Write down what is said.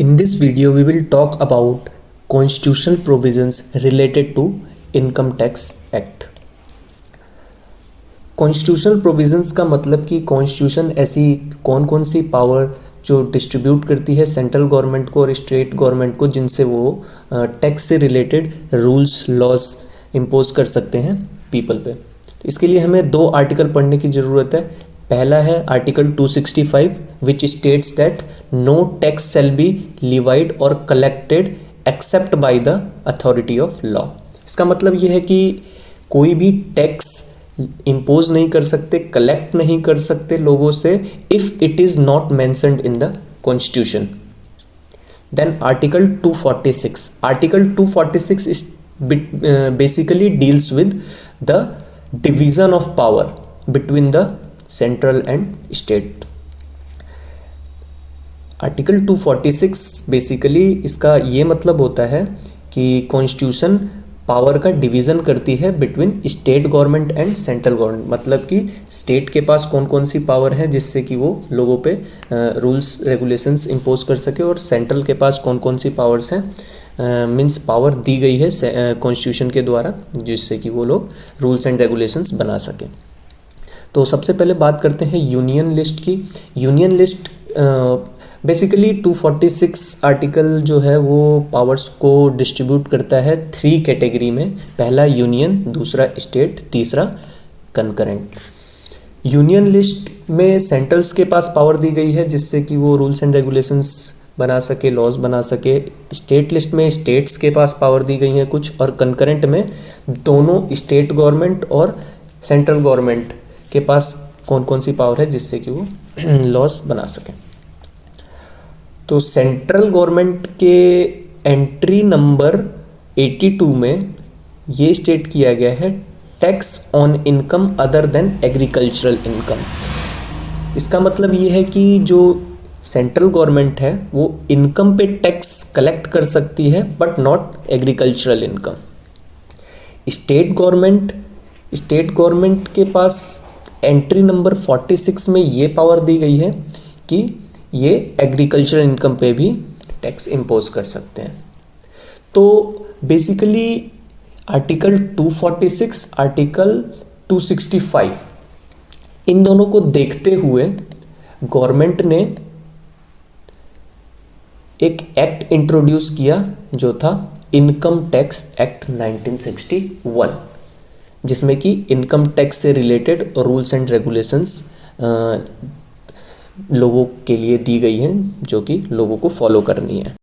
In this video, we will talk about constitutional provisions related to Income Tax Act. Constitutional provisions का मतलब कि constitution ऐसी कौन कौन सी पावर जो डिस्ट्रीब्यूट करती है सेंट्रल गवर्नमेंट को और स्टेट गवर्नमेंट को, जिनसे वो टैक्स से रिलेटेड रूल्स लॉज इम्पोज कर सकते हैं पीपल पे। तो इसके लिए हमें दो आर्टिकल पढ़ने की ज़रूरत है। पहला है article 265 which states that no tax shall be levied और collected except by the authority of law. इसका मतलब ये है कि कोई भी टैक्स इम्पोज नहीं कर सकते, कलेक्ट नहीं कर सकते लोगों से if it is not mentioned in the constitution. Then article 246 is basically deals with the division of power between the central and state. Article 246 basically इसका ये मतलब होता है कि कॉन्स्टिट्यूशन पावर का डिवीज़न करती है between state government and central government. मतलब कि स्टेट के पास कौन कौन सी पावर है जिससे कि वो लोगों पे रूल्स रेगुलेशंस इम्पोज कर सके, और सेंट्रल के पास कौन कौन सी पावर्स हैं, मींस पावर दी गई है कॉन्स्टिट्यूशन के द्वारा जिससे कि वो लोग रूल्स एंड रेगुलेशंस बना सकें। तो सबसे पहले बात करते हैं यूनियन लिस्ट की। यूनियन लिस्ट बेसिकली 246 आर्टिकल जो है वो पावर्स को डिस्ट्रीब्यूट करता है 3 कैटेगरी में। पहला यूनियन, दूसरा स्टेट, तीसरा कंकरेंट। यूनियन लिस्ट में सेंट्रल्स के पास पावर दी गई है जिससे कि वो रूल्स एंड रेगुलेशंस बना सके, लॉज बना सके। स्टेट लिस्ट में स्टेट्स के पास पावर दी गई है कुछ, और कंकरेंट में दोनों स्टेट गवर्नमेंट और सेंट्रल गवर्नमेंट के पास कौन कौन सी पावर है जिससे कि वो लॉज बना सकें। तो सेंट्रल गवर्नमेंट के एंट्री नंबर 82 में ये स्टेट किया गया है tax on income other than agricultural income. इसका मतलब ये है कि जो सेंट्रल गवर्नमेंट है वो इनकम पे टैक्स कलेक्ट कर सकती है but not agricultural income. State government के पास एंट्री नंबर 46 में ये पावर दी गई है कि ये एग्रीकल्चरल इनकम पे भी टैक्स इम्पोज कर सकते हैं। तो बेसिकली आर्टिकल 246, आर्टिकल 265 इन दोनों को देखते हुए गवर्नमेंट ने एक एक्ट इंट्रोड्यूस किया जो था इनकम टैक्स एक्ट 1961, जिसमें कि इनकम टैक्स से रिलेटेड रूल्स एंड रेगुलेशंस लोगों के लिए दी गई हैं जो कि लोगों को फॉलो करनी है।